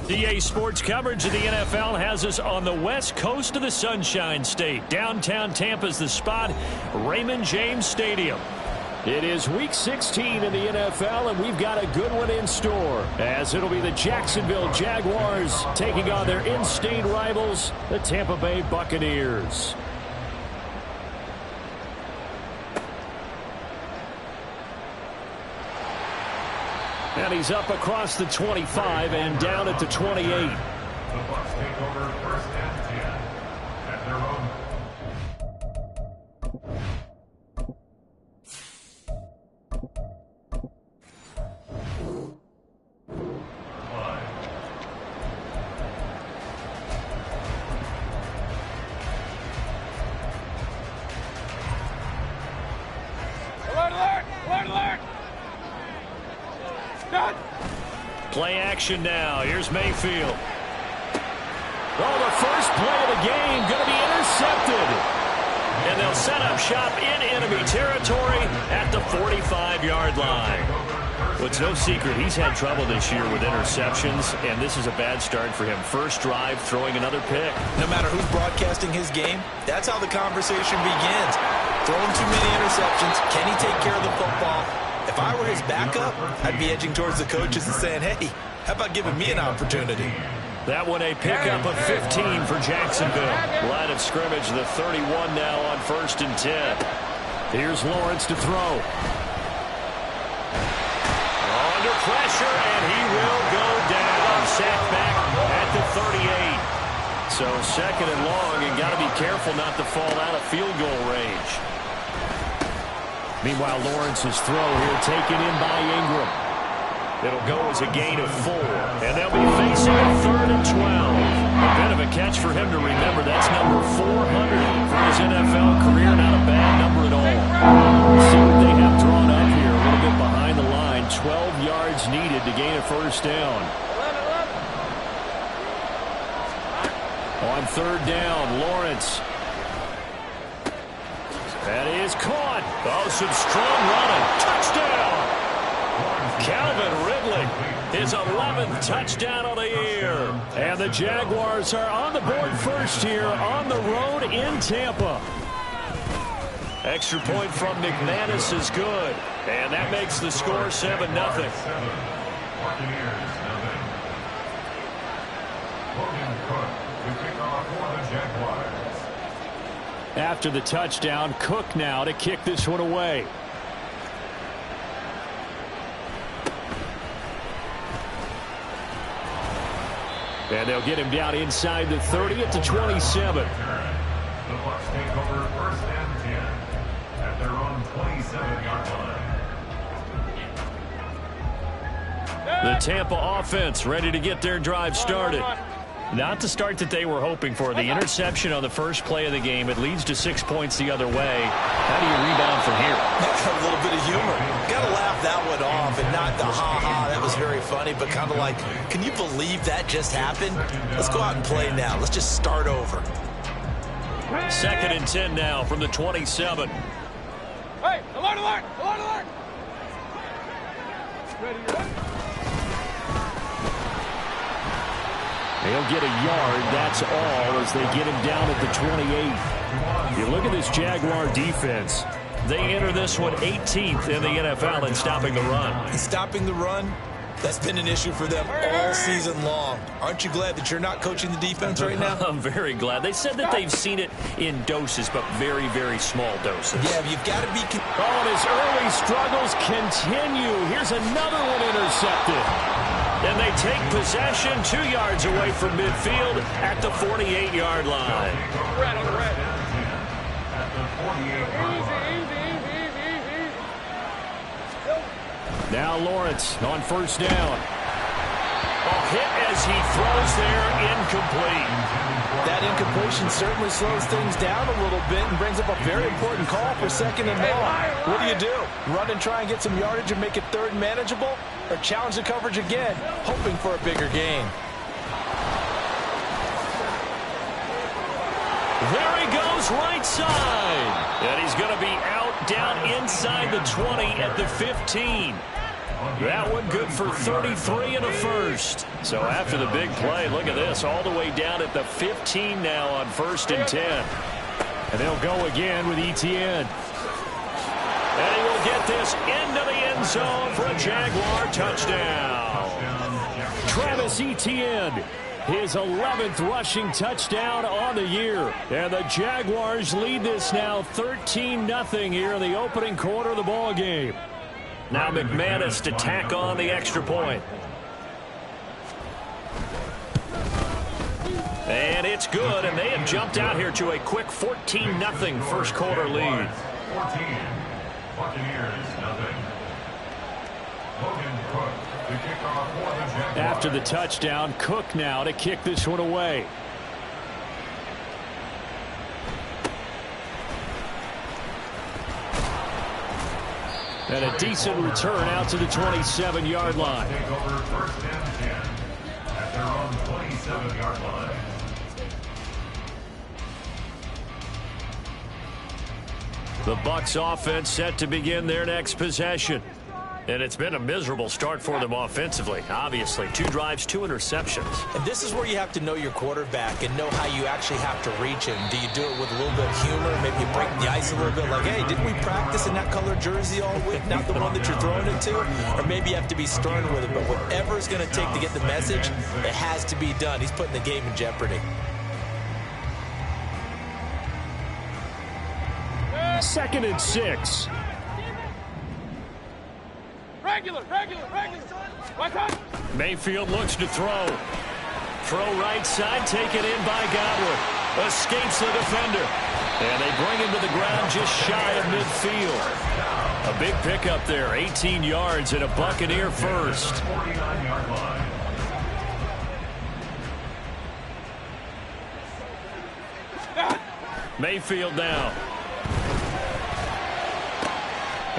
EA Sports coverage of the NFL has us on the west coast of the Sunshine State. Downtown Tampa's the spot, Raymond James Stadium. It is Week 16 in the NFL, and we've got a good one in store, as it'll be the Jacksonville Jaguars taking on their in-state rivals, the Tampa Bay Buccaneers. And he's up across the 25 and down at the 28. The Bucs take over first and 10 at their own. Play action now. Here's Mayfield. Oh, the first play of the game going to be intercepted. And they'll set up shop in enemy territory at the 45-yard line. Well, it's no secret he's had trouble this year with interceptions, and this is a bad start for him. First drive, throwing another pick. No matter who's broadcasting his game, that's how the conversation begins. Throwing too many interceptions. Can he take care of the football? If I were his backup, I'd be edging towards the coaches and saying, hey, how about giving me an opportunity? That one a pickup of 15 for Jacksonville. Line of scrimmage, the 31 now on 1st and 10. Here's Lawrence to throw. Under pressure, and he will go down. Sacked back at the 38. So second and long, and got to be careful not to fall out of field goal range. Meanwhile, Lawrence's throw here taken in by Ingram. It'll go as a gain of 4. And they'll be facing a 3rd and 12. A bit of a catch for him to remember. That's number 400 for his NFL career. Not a bad number at all. Let's see what they have drawn up here. A little bit behind the line. 12 yards needed to gain a first down. On 3rd down, Lawrence. That is caught. Oh, some strong running. Touchdown! Calvin Ridley, his 11th touchdown of the year. And the Jaguars are on the board first here on the road in Tampa. Extra point from McManus is good. And that makes the score 7-0. After the touchdown, Cook now to kick this one away. And they'll get him down inside the 30 at the 27. The Bucs take over 1st and 10 at their own 27-yard line. The Tampa offense ready to get their drive started. Not the start that they were hoping for. The interception on the first play of the game. It leads to 6 points the other way. How do you rebound from here? A little bit of humor. Got to laugh that one off and not the ha-ha. That was very funny, but kind of like, can you believe that just happened? Let's go out and play now. Let's just start over. 2nd and 10 now from the 27. Hey, alert, alert, alert, alert. Ready, They'll get a yard, that's all, as they get him down at the 28. You look at this Jaguar defense. They enter this one 18th in the NFL in stopping the run. And stopping the run, that's been an issue for them all season long. Aren't you glad that you're not coaching the defense right now? I'm very glad. They said that they've seen it in doses, but very, very small doses. Yeah, you've got to be... Oh, and his early struggles continue. Here's another one intercepted. And they take possession 2 yards away from midfield at the 48-yard line. Red on the red. At the 48. Now Lawrence on 1st down. A hit as he throws there, incomplete. That incompletion certainly slows things down a little bit and brings up a very important call for 2nd and long. What do? Run and try and get some yardage and make it 3rd and manageable? Or challenge the coverage again, hoping for a bigger gain? There he goes right side. And he's going to be out down inside the 20 at the 15. That one good for 33 and a first. So after the big play, look at this, all the way down at the 15 now on 1st and 10. And they'll go again with Etienne. And he will get this into the end zone for a Jaguar touchdown. Travis Etienne, his 11th rushing touchdown on the year. And the Jaguars lead this now 13-0 here in the opening quarter of the ball game. Now McManus to tack on the extra point. And it's good, and they have jumped out here to a quick 14-0 first quarter lead. 14, Buccaneers, nothing. Logan Cook, the kickoff for the Jaguars. After the touchdown, Cook now to kick this one away. And a decent return out to the 27-yard line. Take over 1st and 10 at their own 27-yard line. The Bucs offense set to begin their next possession. And it's been a miserable start for them offensively. Obviously, 2 drives, 2 interceptions. And this is where you have to know your quarterback and know how you actually have to reach him. Do you do it with a little bit of humor? Maybe you break the ice a little bit like, hey, didn't we practice in that color jersey all week? Not the one that you're throwing it to? Or maybe you have to be stern with it. But whatever it's going to take to get the message, it has to be done. He's putting the game in jeopardy. 2nd and 6. Regular. Right side. Mayfield looks to throw. Throw right side, taken in by Godwin. Escapes the defender. And they bring him to the ground just shy of midfield. A big pickup there, 18 yards and a Buccaneer first. 49-yard line. Mayfield now.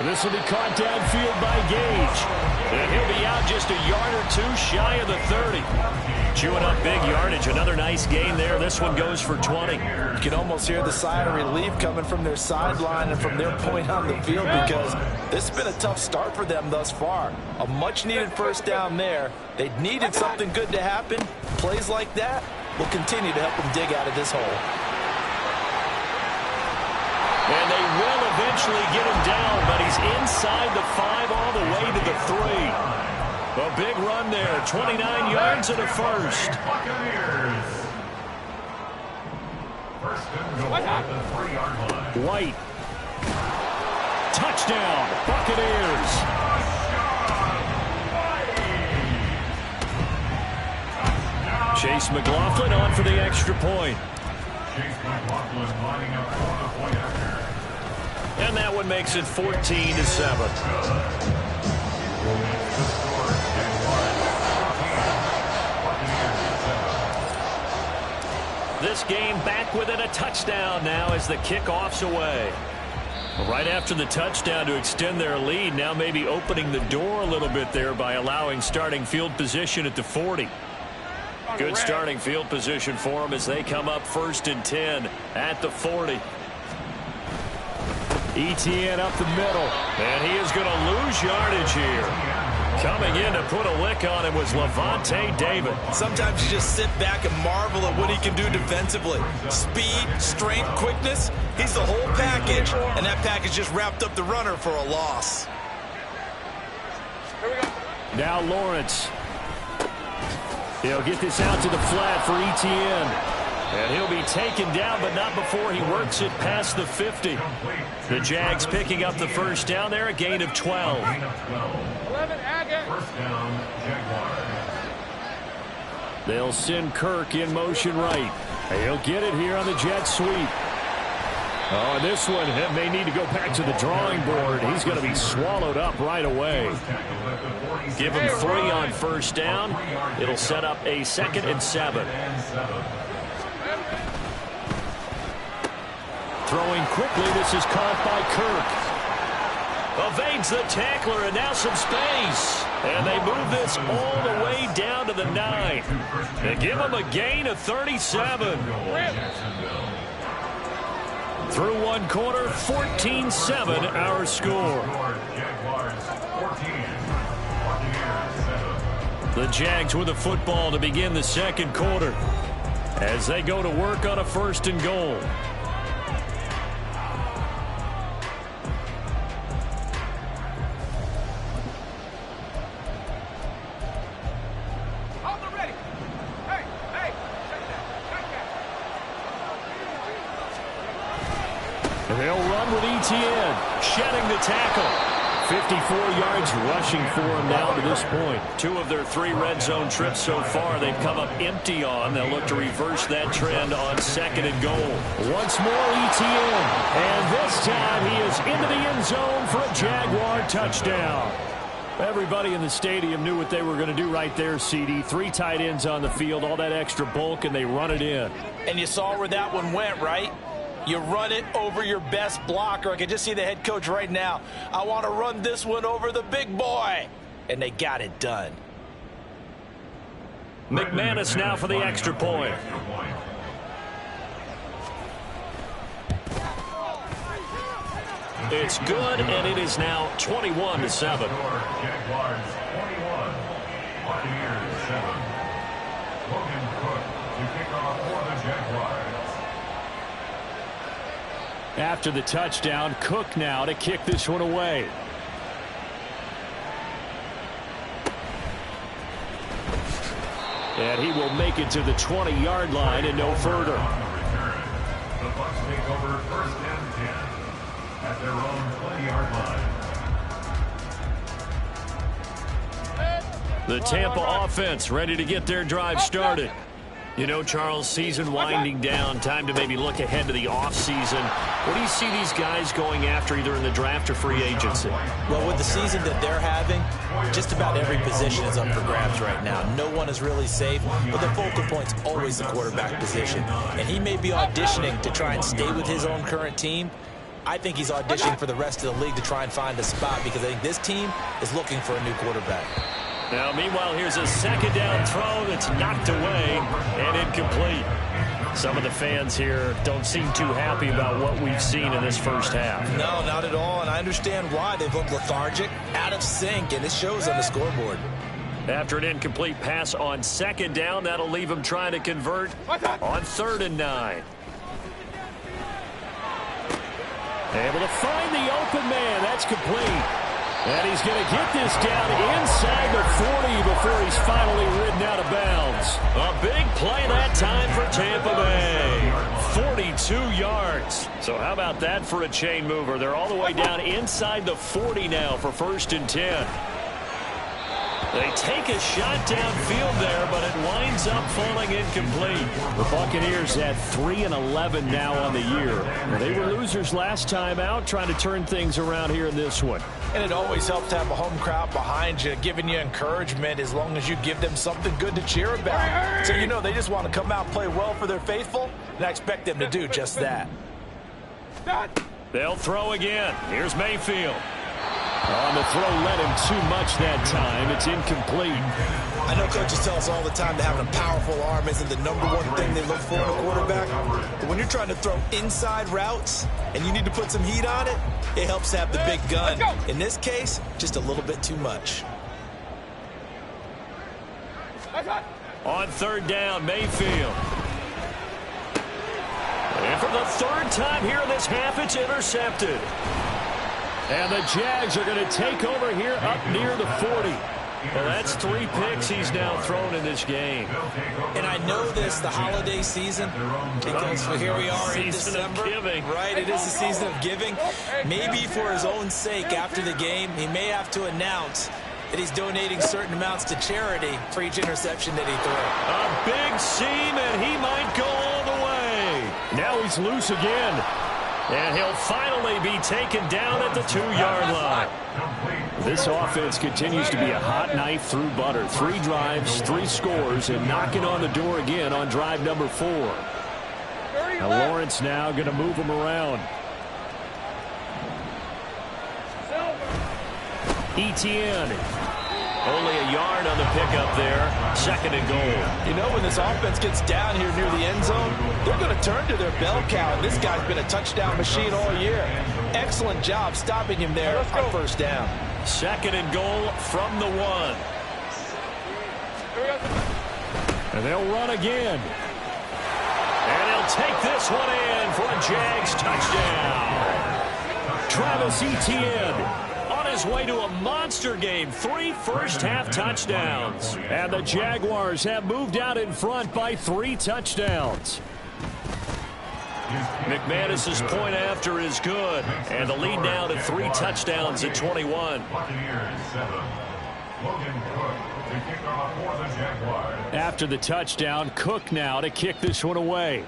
This will be caught downfield by Gage. And he'll be out just a yard or 2 shy of the 30. Chewing up big yardage. Another nice gain there. This one goes for 20. You can almost hear the sigh of relief coming from their sideline and from their point on the field because this has been a tough start for them thus far. A much-needed first down there. They needed something good to happen. Plays like that will continue to help them dig out of this hole. And they will eventually get him down, but he's inside the 5 all the way to the 3. A big run there, 29 yards and a first. Buccaneers. First and goal at the 3-yard line. White. Touchdown, Buccaneers. Chase McLaughlin on for the extra point. Chase McLaughlin lining up for the point after. And that one makes it 14-7. This game back within a touchdown now as the kickoff's away. Right after the touchdown to extend their lead, now maybe opening the door a little bit there by allowing starting field position at the 40. Good starting field position for them as they come up 1st and 10 at the 40. Etienne up the middle, and he is going to lose yardage here. Coming in to put a lick on him was Levante David. Sometimes you just sit back and marvel at what he can do defensively. Speed, strength, quickness, he's the whole package, and that package just wrapped up the runner for a loss. Here we go. Now Lawrence. He'll get this out to the flat for Etienne. And he'll be taken down, but not before he works it past the 50. The Jags picking up the first down there, a gain of 12. 11, Agate. First down, Jaguars. They'll send Kirk in motion right. He'll get it here on the jet sweep. Oh, and this one may need to go back to the drawing board. He's going to be swallowed up right away. Give him 3 on first down. It'll set up a 2nd and 7. Throwing quickly, this is caught by Kirk. Evades the tackler, and now some space. And they move this all the way down to the 9. They give him a gain of 37. Through one quarter, 14-7 our score. Jaguars 14, The Jags with the football to begin the second quarter as they go to work on a 1st and goal. They'll run with Etienne, shedding the tackle. 54 yards rushing for him now to this point. 2 of their 3 red zone trips so far they've come up empty on. They'll look to reverse that trend on 2nd and goal. Once more Etienne, and this time he is into the end zone for a Jaguar touchdown. Everybody in the stadium knew what they were going to do right there, CD. 3 tight ends on the field, all that extra bulk, and they run it in. And you saw where that one went, right? You run it over your best blocker. I can just see the head coach right now. I want to run this one over the big boy. And they got it done. McManus now for the extra point. It's good, and it is now 21-7. Jaguars 21, Buccaneers 7. Logan Cook to kick off for the Jaguars. After the touchdown, Cook now to kick this one away. And he will make it to the 20-yard line and no further. The Bucs take over 1st and 10 at their own 20-yard line. The Tampa offense ready to get their drive started. You know, Charles, season winding down, time to maybe look ahead to the offseason. What do you see these guys going after either in the draft or free agency? Well, with the season that they're having, just about every position is up for grabs right now. No one is really safe, but the focal point's always the quarterback position. And he may be auditioning to try and stay with his own current team. I think he's auditioning for the rest of the league to try and find a spot because I think this team is looking for a new quarterback. Now, meanwhile, here's a 2nd down throw that's knocked away and incomplete. Some of the fans here don't seem too happy about what we've seen in this first half. No, not at all, and I understand why. They've looked lethargic, out of sync, and it shows on the scoreboard. After an incomplete pass on 2nd down, that'll leave them trying to convert on 3rd and 9. Able to find the open man. That's complete. And he's going to get this down inside the 40 before he's finally ridden out of bounds. A big play that time for Tampa Bay. 42 yards. So how about that for a chain mover? They're all the way down inside the 40 now for 1st and 10. They take a shot downfield there, but it winds up falling incomplete. The Buccaneers at 3-11 now on the year. They were losers last time out, trying to turn things around here in this one. And it always helps to have a home crowd behind you, giving you encouragement as long as you give them something good to cheer about. So you know they just want to come out and play well for their faithful, and I expect them to do just that. They'll throw again. Here's Mayfield. On the throw, led him too much that time. It's incomplete. I know coaches tell us all the time that having a powerful arm isn't the #1 thing they look for in a quarterback. But when you're trying to throw inside routes and you need to put some heat on it, it helps to have the big gun. In this case, just a little bit too much. On 3rd down, Mayfield. And for the 3rd time here in this half, it's intercepted. And the Jags are going to take over here up near the 40. Well, that's 3 picks he's now thrown in this game. And I know this, the holiday season, because here we are in December. Right, it is the season of giving. Maybe for his own sake after the game, he may have to announce that he's donating certain amounts to charity for each interception that he throws. A big seam, and he might go all the way. Now he's loose again. And he'll finally be taken down at the 2-yard line. This offense continues to be a hot knife through butter. 3 drives, 3 scores, and knocking on the door again on drive number 4. Now Lawrence now going to move him around. Etienne. Only a yard on the pickup there. 2nd and goal. You know, when this offense gets down here near the end zone, they're going to turn to their bell cow. And this guy's been a touchdown machine all year. Excellent job stopping him there on 1st down. 2nd and goal from the 1. And they'll run again. And he'll take this one in for a Jags touchdown. Travis Etienne on his way to a monster game. 3 first-half touchdowns. And the Jaguars have moved out in front by 3 touchdowns. McManus's point after is good. And the lead now to 3 touchdowns at 21. After the touchdown, Cook now to kick this one away.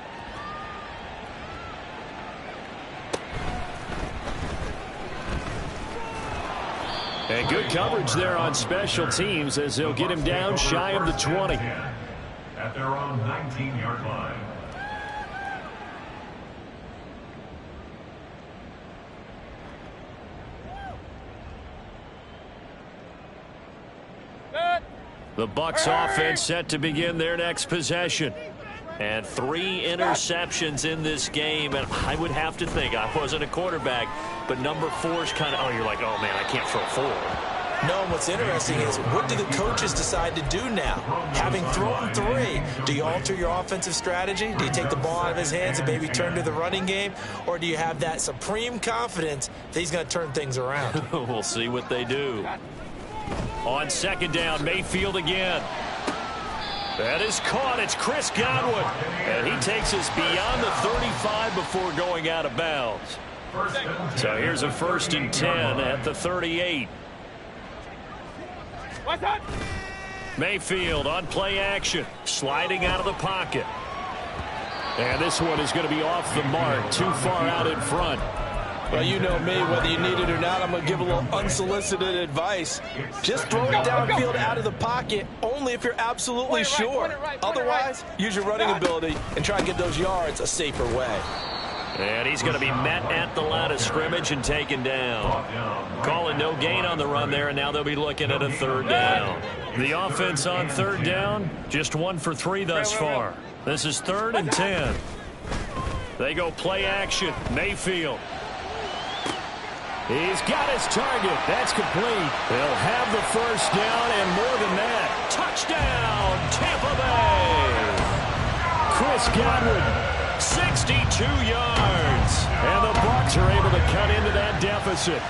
And good coverage there on special teams as they'll get him down shy of the 20. At their own 19-yard line. The Bucs offense set to begin their next possession. And 3 interceptions in this game. And I would have to think, I wasn't a quarterback, but number 4 is kind of, oh, you're like, oh, man, I can't throw 4. No, what's interesting is what do the coaches decide to do now? Having thrown 3, do you alter your offensive strategy? Do you take the ball out of his hands and maybe turn to the running game? Or do you have that supreme confidence that he's going to turn things around? We'll see what they do. On second down, Mayfield again. That is caught. It's Chris Godwin. And he takes us beyond the 35 before going out of bounds. So here's a 1st and 10 at the 38. Mayfield on play action. Sliding out of the pocket. And this one is going to be off the mark. Too far out in front. Well, you know me, whether you need it or not, I'm going to give a little unsolicited advice. Just throw it downfield out of the pocket, only if you're absolutely sure. Otherwise, use your running ability and try and get those yards a safer way. And he's going to be met at the line of scrimmage and taken down. Calling no gain on the run there, and now they'll be looking at a 3rd down. The offense on 3rd down, just 1 for 3 thus far. This is 3rd and 10. They go play action. Mayfield. He's got his target. That's complete. They'll have the 1st down and more than that. Touchdown, Tampa Bay. Chris Godwin, 62 yards. And the Bucs are able to cut into that deficit.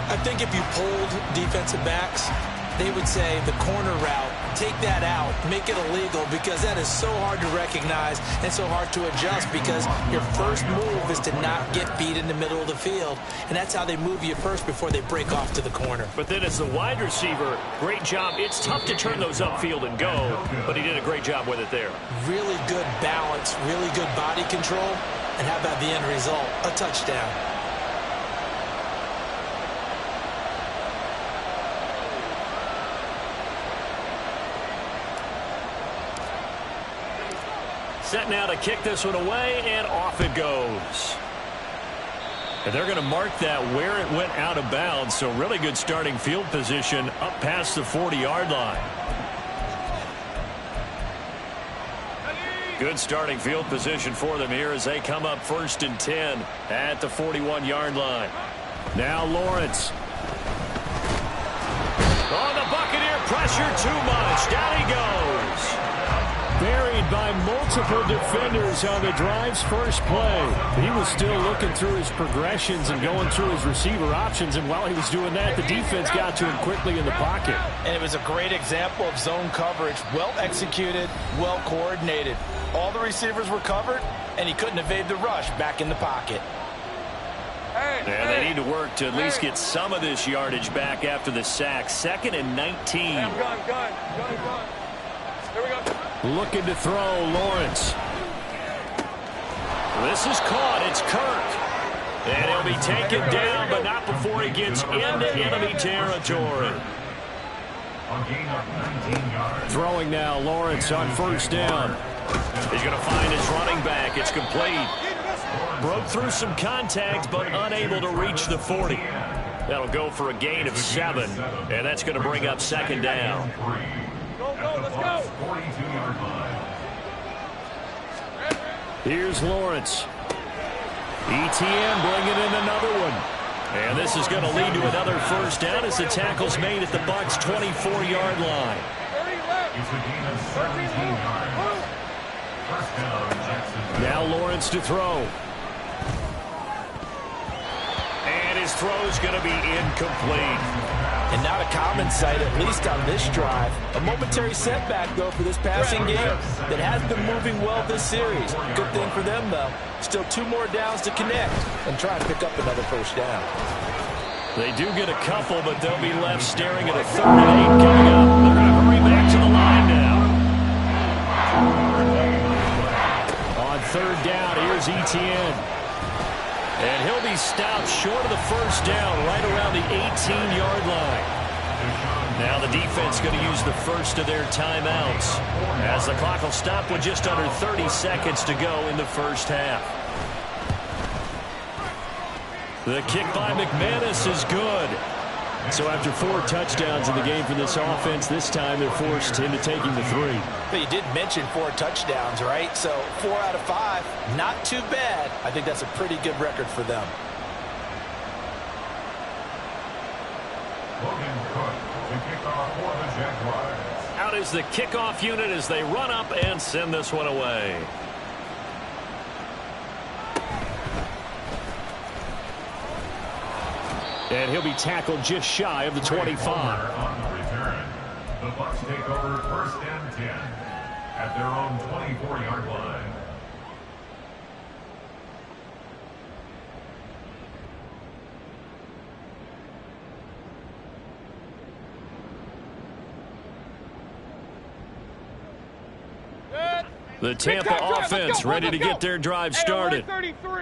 I think if you polled defensive backs, they would say the corner route, take that out, make it illegal, because that is so hard to recognize and so hard to adjust, because your first move is to not get beat in the middle of the field, and that's how they move you first before they break off to the corner. But then as the wide receiver, great job. It's tough to turn those upfield and go, but he did a great job with it there. Really good balance, really good body control, and how about the end result? A touchdown. Set now to kick this one away, and off it goes. And they're going to mark that where it went out of bounds, so really good starting field position up past the 40-yard line. Good starting field position for them here as they come up 1st and 10 at the 41-yard line. Now Lawrence. Oh, the Buccaneer pressure too much. Down he goes. Buried by multiple defenders on the drive's first play. He was still looking through his progressions and going through his receiver options, and while he was doing that, the defense got to him quickly in the pocket. And it was a great example of zone coverage. Well executed, well coordinated. All the receivers were covered, and he couldn't evade the rush back in the pocket. And they need to work to at least get some of this yardage back after the sack. 2nd and 19. Here we go. Looking to throw, Lawrence. This is caught. It's Kirk. And he'll be taken down, but not before he gets into enemy territory. Throwing now, Lawrence on 1st down. He's going to find his running back. It's complete. Broke through some contact, but unable to reach the 40. That'll go for a gain of 7, and that's going to bring up 2nd down. Let's go. Here's Lawrence. Etienne bringing in another one. And this is going to lead to another 1st down as the tackle's made at the Bucs' 24-yard line. It's a gain of 17 yards. First down, Jacksonville. Now Lawrence to throw. And his throw's going to be incomplete. And not a common sight, at least on this drive. A momentary setback, though, for this passing game that has been moving well this series. Good thing for them, though. Still 2 more downs to connect and try and pick up another first down. They do get a couple, but they'll be left staring at a 3rd and 8 coming up. They're going to hurry back to the line now. On 3rd down, here's Etienne. And he'll be stopped short of the first down right around the 18-yard line. Now the defense going to use the first of their timeouts as the clock will stop with just under 30 seconds to go in the first half. The kick by McManus is good. So after 4 touchdowns in the game for this offense, this time they're forced into taking the 3. But you did mention 4 touchdowns, right? So 4 out of 5, not too bad. I think that's a pretty good record for them. Logan Cook, the kickoff for the Jaguars. Out is the kickoff unit as they run up and send this one away. And he'll be tackled just shy of the 25. On the return, the Bucs take over 1st and 10 at their own 24-yard line. The Tampa offense ready to get their drive started.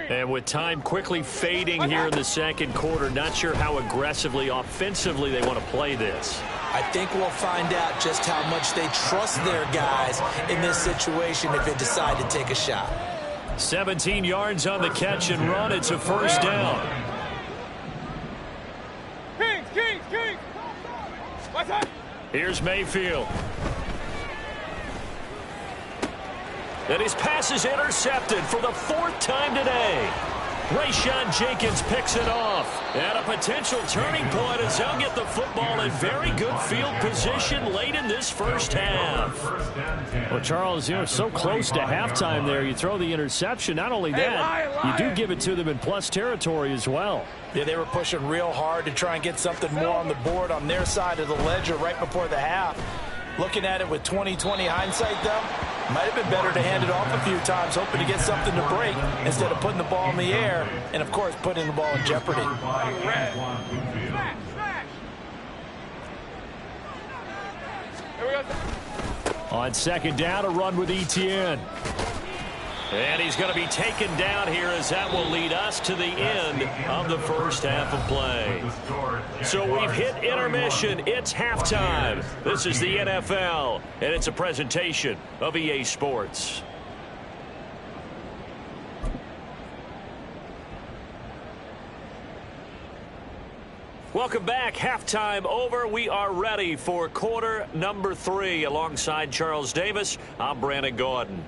And with time quickly fading here in the second quarter, not sure how aggressively, offensively they want to play this. I think we'll find out just how much they trust their guys in this situation if they decide to take a shot. 17 yards on the catch and run. It's a first down. Kings. Here's Mayfield. And his pass is intercepted for the 4th time today. Rayshawn Jenkins picks it off. And a potential turning point as they'll get the football in very good field position late in this first half. Well, Charles, you're so close to halftime there. You throw the interception. Not only that, you do give it to them in plus territory as well. Yeah, they were pushing real hard to try and get something more on the board on their side of the ledger right before the half. Looking at it with 20/20 hindsight, though, might have been better to hand it off a few times, hoping to get something to break instead of putting the ball in the air and, of course, putting the ball in jeopardy. On 2nd down, a run with Etienne. And he's going to be taken down here as that will lead us to the end of the first half of play. So we've hit intermission. It's halftime. This is the NFL, and it's a presentation of EA Sports. Welcome back. Halftime over. We are ready for quarter number 3. Alongside Charles Davis, I'm Brandon Gordon.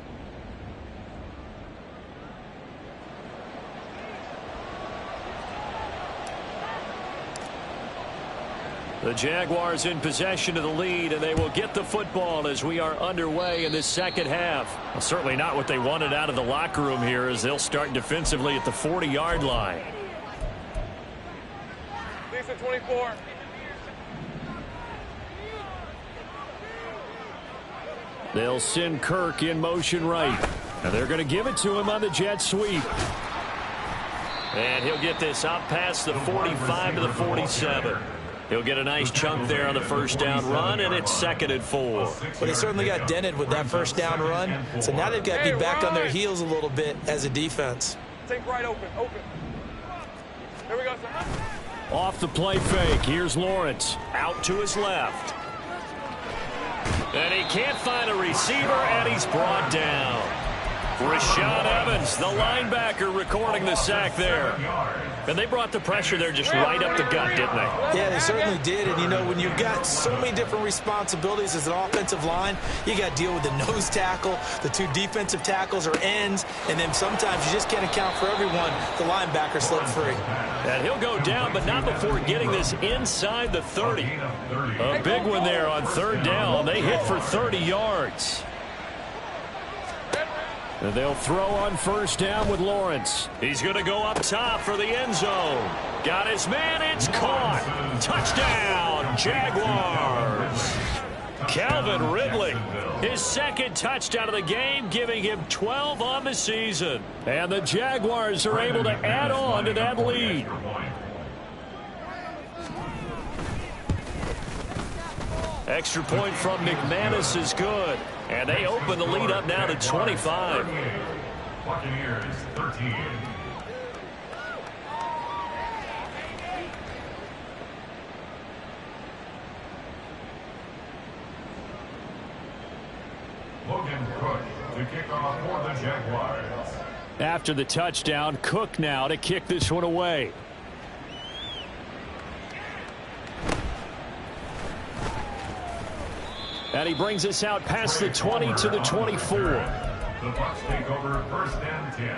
The Jaguars in possession of the lead, and they will get the football as we are underway in this second half. Well, certainly not what they wanted out of the locker room here as they'll start defensively at the 40-yard line. 24. They'll send Kirk in motion right. And they're going to give it to him on the jet sweep. And he'll get this out past the 45 to the 47. He'll get a nice chunk there on the first down run, and it's 2nd and 4. Well, they certainly got dented with that first down run, so now they've got to be back on their heels a little bit as a defense. Take right open. Here we go, sir. Off the play fake, here's Lawrence. Out to his left. And he can't find a receiver, and he's brought down. Rashaan Evans, the linebacker, recording the sack there. And they brought the pressure there just right up the gut, didn't they? Yeah, they certainly did. And, you know, when you've got so many different responsibilities as an offensive line, you got to deal with the nose tackle, the two defensive tackles or ends, and then sometimes you just can't account for everyone. The linebacker slipped free. And he'll go down, but not before getting this inside the 30. A big one there on third down. They hit for 30 yards. And they'll throw on first down with Lawrence. He's going to go up top for the end zone. Got his man. It's caught. Touchdown, Jaguars. Calvin Ridley, his second touchdown of the game, giving him 12 on the season. And the Jaguars are able to add on to that lead. Extra point from McManus is good. And they open the lead up now to 25. Buccaneers 13. Logan Cook to kick off for the Jaguars. After the touchdown, Cook now to kick this one away. And he brings us out past the 20 to the 24. The Bucs take over first and 10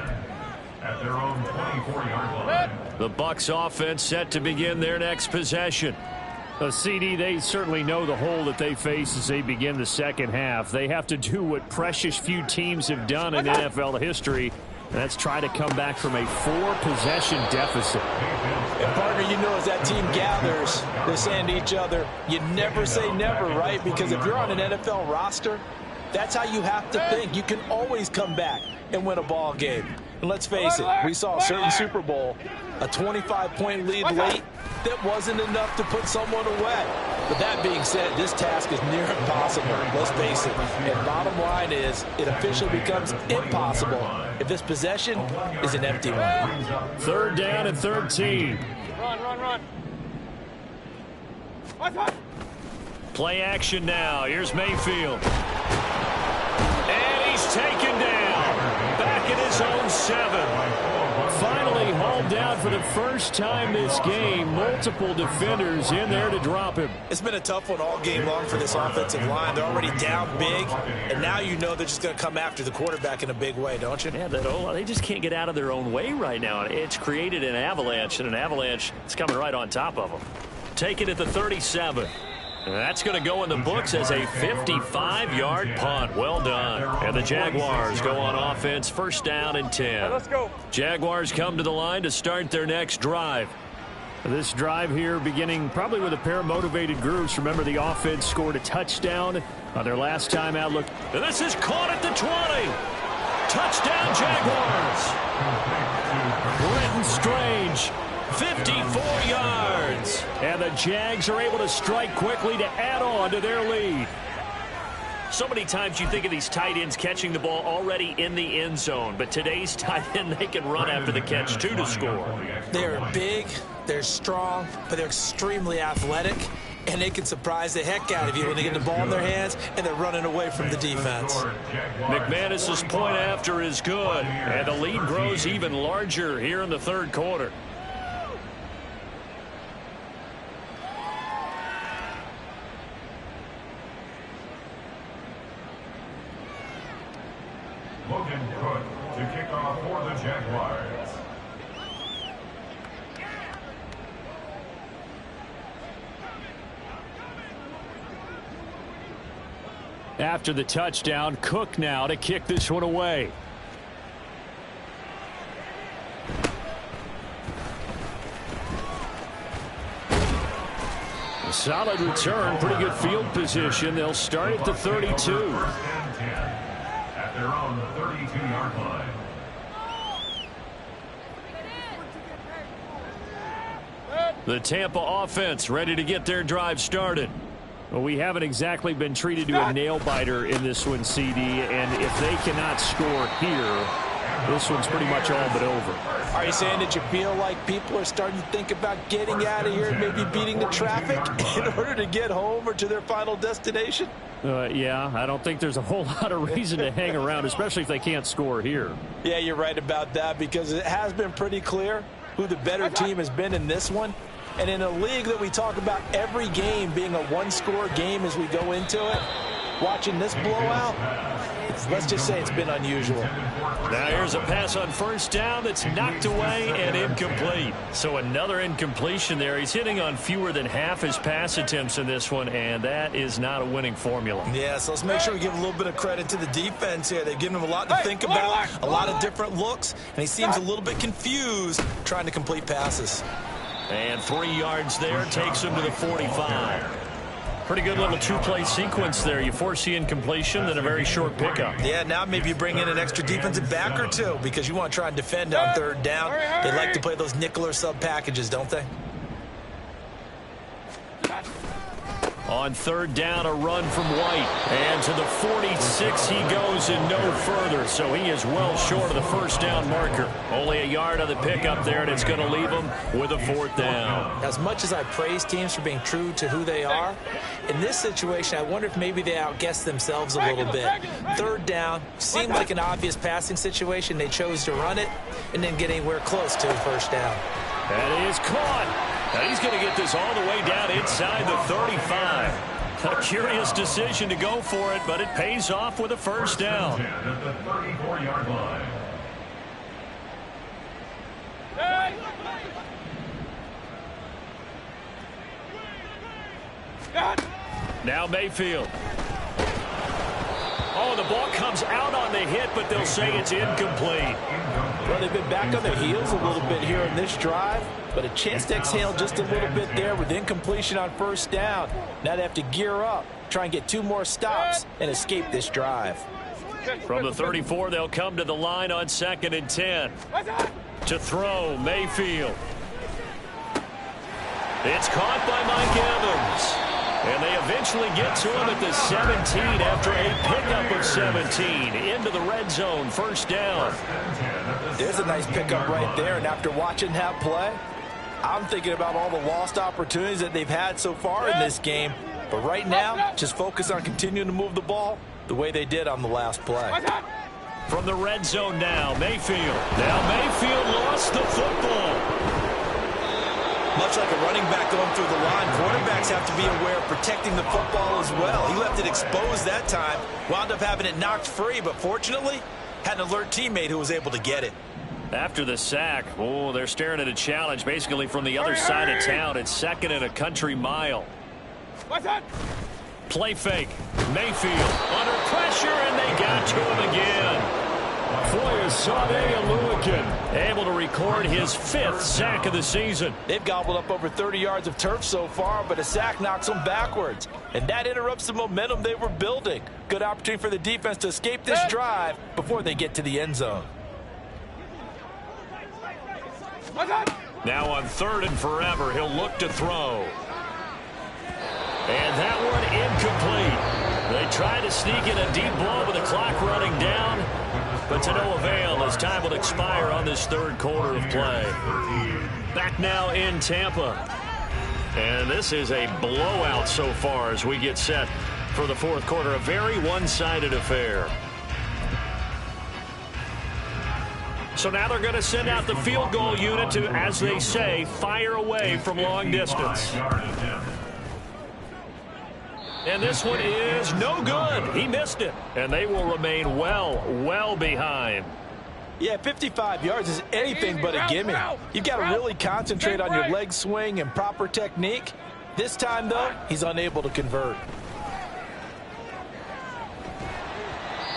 at their own 24-yard line. The Bucs offense set to begin their next possession. CD, they certainly know the hole that they face as they begin the second half. They have to do what precious few teams have done in NFL history, and that's try to come back from a 4-possession deficit. And partner, you know, as that team gathers, they're saying to each other, you never say never, right? Because if you're on an NFL roster, that's how you have to think. You can always come back and win a ball game. And let's face it, we saw a certain Super Bowl, a 25-point lead late, that wasn't enough to put someone away. But that being said, this task is near impossible, let's face it. And bottom line is, it officially becomes impossible if this possession is an empty one. Third down and 13. Run. Play action now. Here's Mayfield. And he's taken down. Back in his own 7. Finally hauled down for the first time this game. Multiple defenders in there to drop him. It's been a tough one all game long for this offensive line. They're already down big, and now you know they're just going to come after the quarterback in a big way, don't you? Yeah, they just can't get out of their own way right now. It's created an avalanche, and an avalanche is coming right on top of them. Take it at the 37. And that's going to go in the books as a 55-yard punt. Well done. And the Jaguars go on offense, first down and 10. Let's go. Jaguars come to the line to start their next drive. This drive here beginning probably with a pair of motivated groups. Remember, the offense scored a touchdown on their last time out. Look, and this is caught at the 20. Touchdown, Jaguars. Brenton Strange. 54 yards. And the Jags are able to strike quickly to add on to their lead. So many times you think of these tight ends catching the ball already in the end zone. But today's tight end, they can run after the catch, too, to score. They're big, they're strong, but they're extremely athletic. And they can surprise the heck out of you when they get the ball in their hands and they're running away from the defense. McManus's point after is good. And the lead grows even larger here in the third quarter. Logan Cook to kick off for the Jaguars. After the touchdown, Cook now to kick this one away. A solid return, pretty good field position. They'll start at the 32. At their own 32-yard line. The Tampa offense ready to get their drive started. Well, we haven't exactly been treated to a nail-biter in this one, CD, and if they cannot score here, this one's pretty much all but over. Are you saying that you feel like people are starting to think about getting out of here and maybe beating the traffic? In in order to get home or to their final destination? Yeah, I don't think there's a whole lot of reason to hang around, especially if they can't score here. Yeah, you're right about that, because it has been pretty clear who the better team has been in this one. And in a league that we talk about every game being a one-score game as we go into it, watching this blowout, let's just say it's been unusual. Now here's a pass on first down that's knocked away and incomplete. So another incompletion there. He's hitting on fewer than half his pass attempts in this one, and that is not a winning formula. Yeah, so let's make sure we give a little bit of credit to the defense here. They've given him a lot to think about, a lot of different looks, and he seems a little bit confused trying to complete passes. And 3 yards there takes him to the 45. Pretty good little two-play sequence there. You force the incompletion, then a very short pickup. Yeah, now maybe you bring in an extra defensive back or two because you want to try and defend on third down. They like to play those nickel or sub packages, don't they? On third down, a run from White. And to the 46 he goes and no further. So he is well short of the first down marker. Only a yard on the pickup there, and it's going to leave him with a fourth down. As much as I praise teams for being true to who they are, in this situation, I wonder if maybe they outguessed themselves a little bit. Third down seemed like an obvious passing situation. They chose to run it and didn't get anywhere close to a first down. That is caught. Now he's going to get this all the way down inside the 35. A curious decision to go for it, but it pays off with a first down. At the 34-yard line. Now Mayfield. Oh, the ball comes out on the hit, but they'll say it's incomplete. Well, they've been back on their heels a little bit here in this drive, but a chance to exhale just a little bit there with incompletion on first down. Now they have to gear up, try and get 2 more stops, and escape this drive. From the 34, they'll come to the line on 2nd and 10. To throw, Mayfield. It's caught by Mike Evans. And they eventually get to him at the 17 after a pickup of 17. Into the red zone, first down. There's a nice pickup right there, and after watching that play, I'm thinking about all the lost opportunities that they've had so far in this game. But right now, just focus on continuing to move the ball the way they did on the last play. From the red zone now, Mayfield. Now Mayfield lost the football. Much like a running back going through the line, quarterbacks have to be aware of protecting the football as well. He left it exposed that time, wound up having it knocked free, but fortunately, had an alert teammate who was able to get it. After the sack, oh, they're staring at a challenge basically from the other side of town. It's 2nd and a country mile. Play fake. Mayfield under pressure, and they got to him again. Able to record his 5th sack of the season. They've gobbled up over 30 yards of turf so far, but a sack knocks them backwards. And that interrupts the momentum they were building. Good opportunity for the defense to escape this drive before they get to the end zone. Now on 3rd and forever, he'll look to throw. And that one incomplete. They try to sneak in a deep ball with the clock running down, but to no avail as time will expire on this 3rd quarter of play. Back now in Tampa. And this is a blowout so far as we get set for the 4th quarter. A very one-sided affair. So now they're going to send out the field goal unit to, as they say, fire away from long distance. And this one is no good. He missed it. And they will remain well behind. Yeah, 55 yards is anything but a gimme. You've got to really concentrate on your leg swing and proper technique. This time, though, he's unable to convert.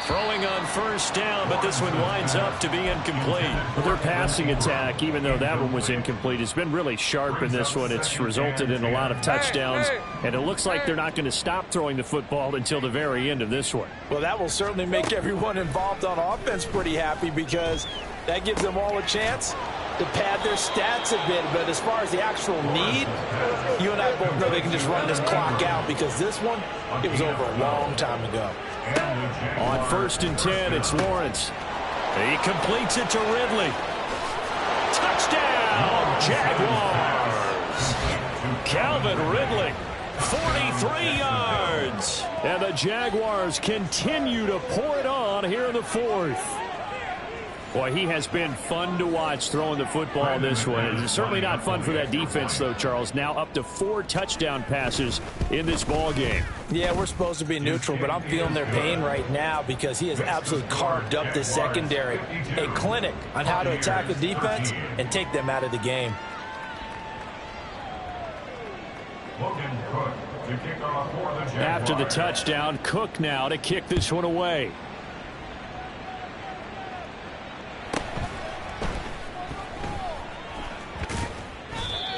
Throwing on first down, but this one winds up to be incomplete. Their passing attack, even though that one was incomplete, has been really sharp in this one. It's resulted in a lot of touchdowns, and it looks like they're not going to stop throwing the football until the very end of this one. Well, that will certainly make everyone involved on offense pretty happy because that gives them all a chance to pad their stats a bit. But as far as the actual need, you and I both know they can just run this clock out because this one, it was over a long time ago. On 1st and 10, it's Lawrence. He completes it to Ridley. Touchdown, Jaguars! Calvin Ridley. 43 yards. And the Jaguars continue to pour it on here in the fourth. Boy, he has been fun to watch throwing the football in this one. It's certainly not fun for that defense, though, Charles. Now up to 4 touchdown passes in this ball game. Yeah, we're supposed to be neutral, but I'm feeling their pain right now because he has absolutely carved up this secondary. A clinic on how to attack the defense and take them out of the game. After the touchdown, Cook now to kick this one away.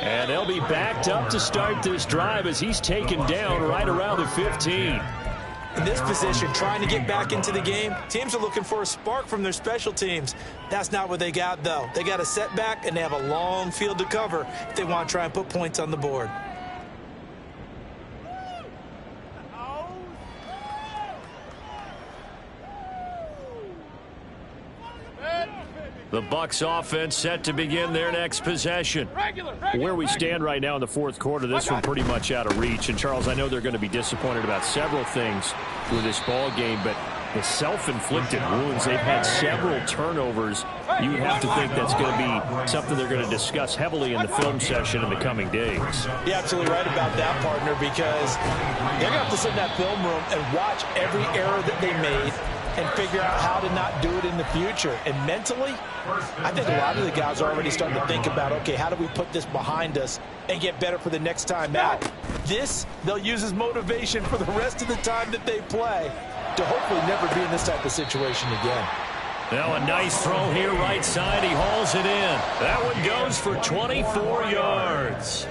And they'll be backed up to start this drive as he's taken down right around the 15. In this position, trying to get back into the game, teams are looking for a spark from their special teams. That's not what they got, though. They got a setback, and they have a long field to cover if they want to try and put points on the board. The Bucs offense set to begin their next possession. Where we stand right now in the fourth quarter, this one pretty much out of reach. And, Charles, I know they're going to be disappointed about several things with this ball game, but the self-inflicted wounds, they've had several turnovers. You would have to think that's going to be something they're going to discuss heavily in the film session in the coming days. You're absolutely right about that, partner, because they're going to have to sit in that film room and watch every error that they made and figure out how to not do it in the future. And mentally, I think a lot of the guys are already starting to think about, okay, how do we put this behind us and get better for the next time out? This, they'll use as motivation for the rest of the time that they play to hopefully never be in this type of situation again. Now a nice throw here right side. He hauls it in. That one goes for 24 yards.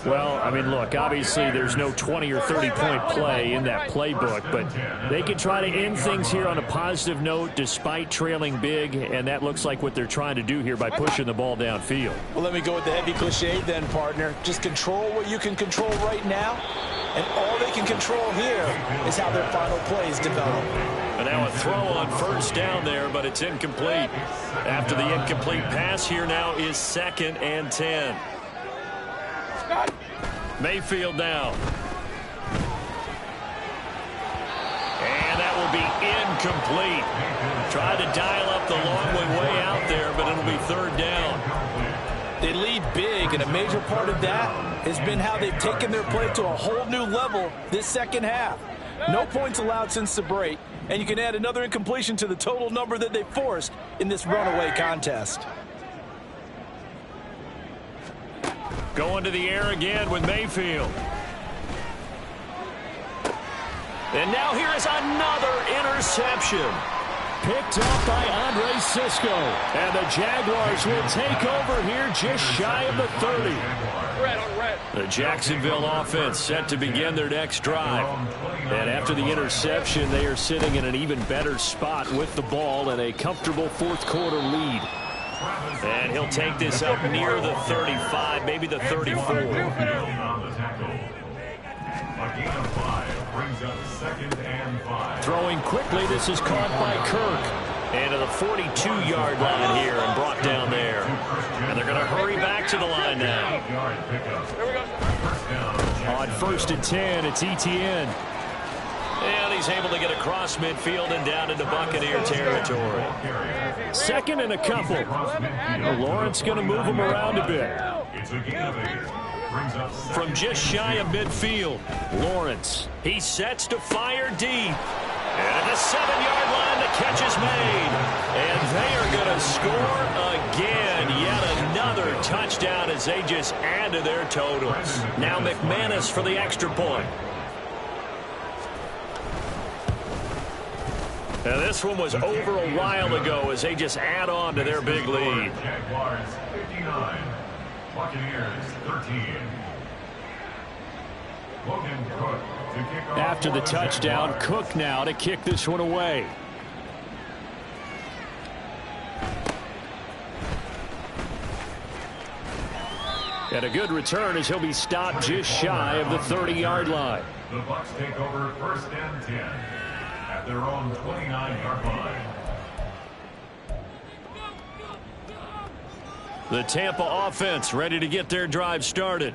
Well, I mean, look, obviously there's no 20 or 30-point play in that playbook, but they can try to end things here on a positive note despite trailing big, and that looks like what they're trying to do here by pushing the ball downfield. Well, let me go with the heavy cliche then, partner. Just control what you can control right now, and all they can control here is how their final plays develop. And now a throw on first down there, but it's incomplete. After the incomplete pass, here now is 2nd and 10. Mayfield now. And that will be incomplete. Tried to dial up the long way out there, but it'll be 3rd down. They lead big, and a major part of that has been how they've taken their play to a whole new level this second half. No points allowed since the break, and you can add another incompletion to the total number that they forced in this runaway contest. Going to the air again with Mayfield. And now here is another interception. Picked up by Andre Sisco. And the Jaguars will take over here just shy of the 30. The Jacksonville offense set to begin their next drive. And after the interception, they are sitting in an even better spot with the ball and a comfortable fourth quarter lead. And he'll take this up near the 35, maybe the 34. Throwing quickly, this is caught by Kirk. And to the 42-yard line here and brought down there. And they're going to hurry back to the line now. On 1st and 10, it's Etienne. And he's able to get across midfield and down into Buccaneer territory. 2nd and a couple. Lawrence going to move him around a bit. From just shy of midfield, Lawrence. He sets to fire deep. And at the 7-yard line, the catch is made. And they are going to score again. Yet another touchdown as they just add to their totals. Now McManus for the extra point. Now this one was over a while ago as they just add on to their big lead. Jaguars 59, Buccaneers 13. Logan Cook to kick off. After the touchdown, Cook now to kick this one away. And a good return as he'll be stopped just shy of the 30-yard line. The Bucs take over 1st and 10 at their own 29-yard line. The Tampa offense ready to get their drive started.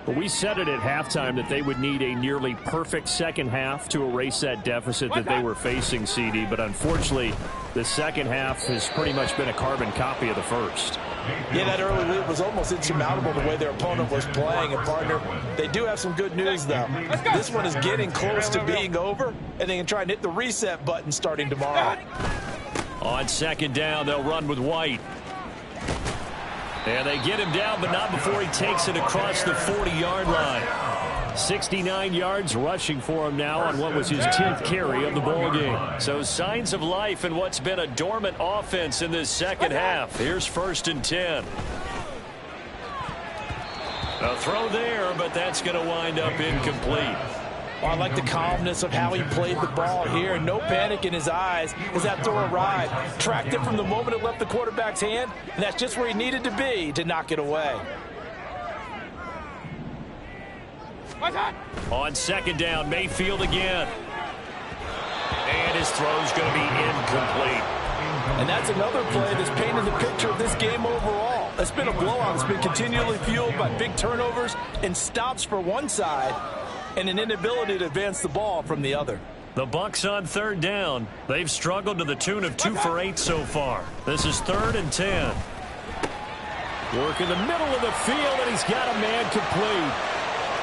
But we said it at halftime that they would need a nearly perfect second half to erase that deficit that they were facing, CD. But unfortunately, the second half has pretty much been a carbon copy of the first. Yeah, that early lead was almost insurmountable the way their opponent was playing. And, partner, they do have some good news, though. This one is getting close to being over, and they can try and hit the reset button starting tomorrow. On second down, they'll run with White. And they get him down, but not before he takes it across the 40-yard line. 69 yards rushing for him now on what was his 10th carry of the ball game. So signs of life in what's been a dormant offense in this second half. Here's 1st and 10. A throw there, but that's going to wind up incomplete. Well, I like the calmness of how he played the ball here. No panic in his eyes as that throw arrived. Tracked it from the moment it left the quarterback's hand, and that's just where he needed to be to knock it away. On second down, Mayfield again. And his throw's going to be incomplete. And that's another play that's painted the picture of this game overall. It's been a blowout. It's been continually fueled by big turnovers and stops for one side, and an inability to advance the ball from the other. The Bucs on third down. They've struggled to the tune of 2 for 8 so far. This is 3rd and 10. Work in the middle of the field, and he's got a man complete.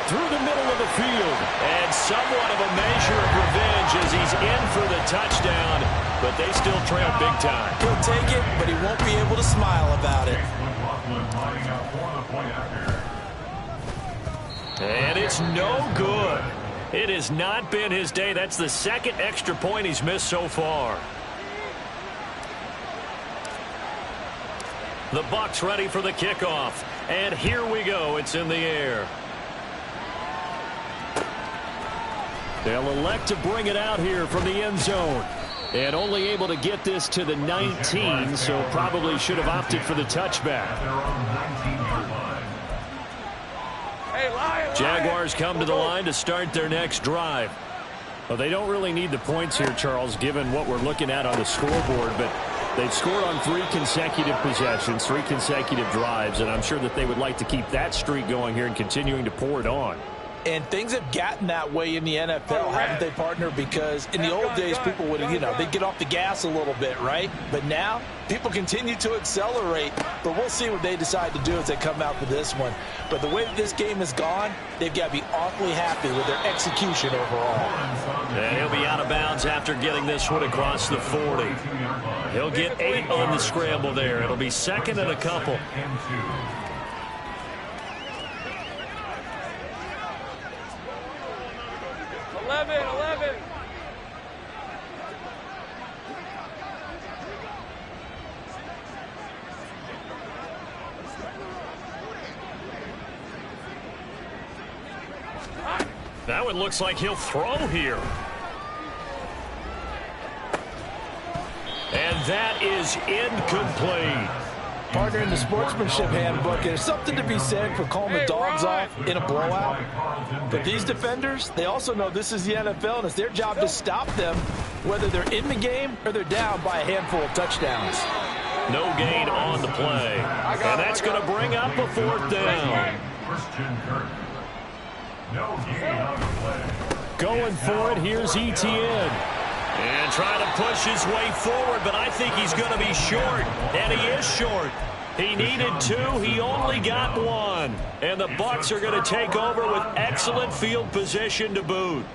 Through the middle of the field. And somewhat of a measure of revenge as he's in for the touchdown, but they still trail big time. He'll take it, but he won't be able to smile about it. And it's no good. It has not been his day. That's the second extra point he's missed so far. The Bucs ready for the kickoff. And here we go. It's in the air. They'll elect to bring it out here from the end zone. And only able to get this to the 19, so probably should have opted for the touchback. Jaguars come to the line to start their next drive. Well, they don't really need the points here, Charles, given what we're looking at on the scoreboard, but they've scored on 3 consecutive possessions, 3 consecutive drives, and I'm sure that they would like to keep that streak going here and continuing to pour it on. And things have gotten that way in the NFL, haven't they, partner? Because in the old days, people would, they'd get off the gas a little bit, right? But now, people continue to accelerate. But we'll see what they decide to do as they come out for this one. But the way that this game has gone, they've got to be awfully happy with their execution overall. And he'll be out of bounds after getting this one across the 40. He'll get 8 on the scramble there. It'll be 2nd and a couple. 11. That one looks like he'll throw here. And that is incomplete. Partner, in the sportsmanship handbook, there's something to be said for calling the dogs off in a blowout. But these defenders, they also know this is the NFL, and it's their job to stop them, whether they're in the game or they're down by a handful of touchdowns. No gain on the play. And that's going to bring up a 4th down. Going for it, here's Etienne. And trying to push his way forward, but I think he's going to be short. And he is short. He needed 2. He only got 1. And the Bucs are going to take over with excellent field position to boot.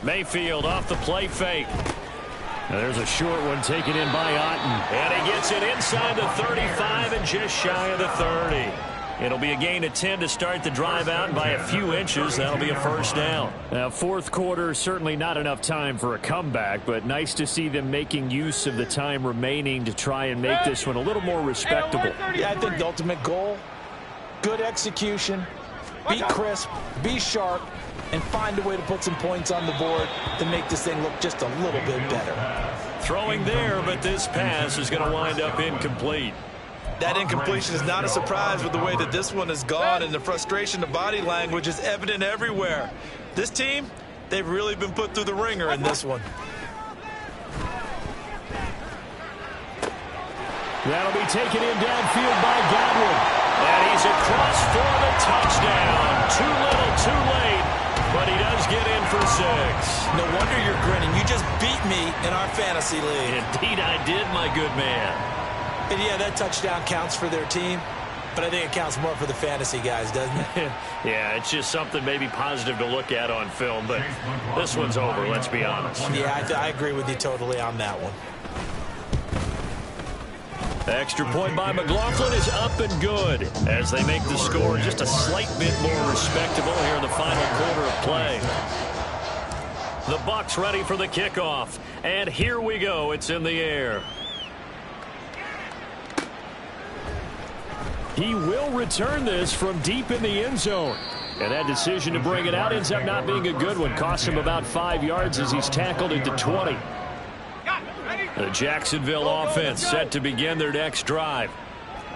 Mayfield off the play fake. Now there's a short one taken in by Otten. And he gets it inside the 35 and just shy of the 30. It'll be a gain of 10 to start the drive out by a few inches. That'll be a 1st down. Now, 4th quarter, certainly not enough time for a comeback, but nice to see them making use of the time remaining to try and make this one a little more respectable. Yeah, I think the ultimate goal, good execution, be crisp, be sharp, and find a way to put some points on the board to make this thing look just a little bit better. Throwing there, but this pass is going to wind up incomplete. That incompletion is not a surprise with the way that this one has gone, and the frustration, the body language is evident everywhere. This team, they've really been put through the ringer in this one. That'll be taken in downfield by Godwin. And he's across for the touchdown. Too little, too late, but he does get in for 6. No wonder you're grinning. You just beat me in our fantasy league. Indeed I did, my good man. And yeah, that touchdown counts for their team, but I think it counts more for the fantasy guys, doesn't it? Yeah, it's just something maybe positive to look at on film, but this one's over, let's be honest. Yeah, I agree with you totally on that one. Extra point by McLaughlin is up and good as they make the score just a slight bit more respectable here in the final quarter of play. The Bucs ready for the kickoff, and here we go. It's in the air. He will return this from deep in the end zone. And that decision to bring it out ends up not being a good one. Costs him about 5 yards as he's tackled into 20. The Jacksonville offense set to begin their next drive.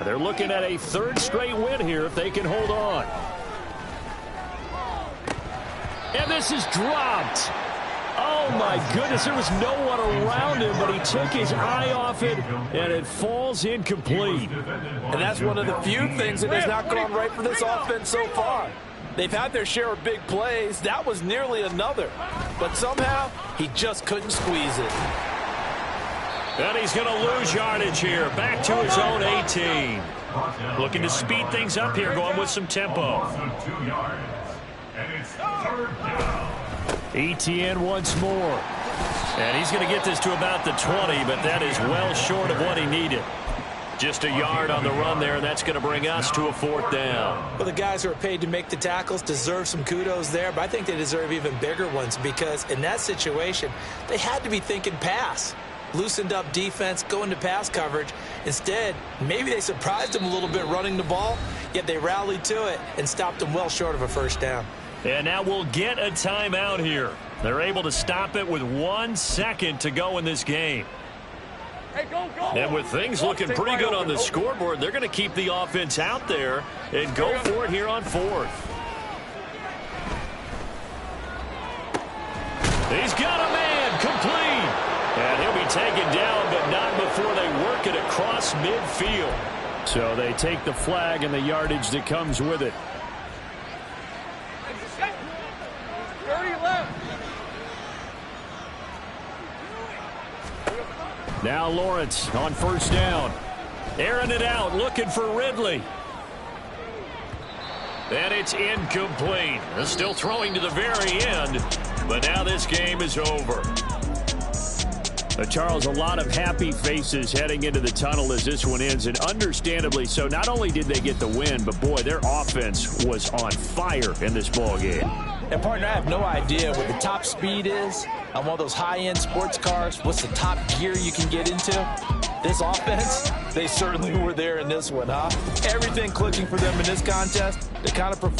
They're looking at a 3rd straight win here if they can hold on. And this is dropped. Oh, my goodness, there was no one around him, but he took his eye off it, and it falls incomplete. And that's one of the few things that has not gone right for this offense so far. They've had their share of big plays. That was nearly another. But somehow, he just couldn't squeeze it. And he's going to lose yardage here, back to his own 18. Looking to speed things up here, going with some tempo. 2 yards. And it's 3rd down. ETN once more. And he's going to get this to about the 20, but that is well short of what he needed. Just a yard on the run there, and that's going to bring us to a 4th down. Well, the guys who are paid to make the tackles deserve some kudos there, but I think they deserve even bigger ones because in that situation, they had to be thinking pass. Loosened up defense, go into pass coverage. Instead, maybe they surprised him a little bit running the ball, yet they rallied to it and stopped him well short of a 1st down. And now we'll get a timeout here. They're able to stop it with 1 second to go in this game. Hey, go. And with things looking pretty good on the scoreboard, they're going to keep the offense out there and go for it here on 4th. He's got a man complete. And he'll be taken down, but not before they work it across midfield. So they take the flag and the yardage that comes with it. 30 left. Now Lawrence on 1st down. Airing it out, looking for Ridley. And it's incomplete. Still throwing to the very end, but now this game is over. Charles, a lot of happy faces heading into the tunnel as this one ends, and understandably so. Not only did they get the win, but, boy, their offense was on fire in this ballgame. And, partner, I have no idea what the top speed is on one of those high-end sports cars. What's the top gear you can get into? This offense, they certainly were there in this one, huh? Everything clicking for them in this contest, the kind of performance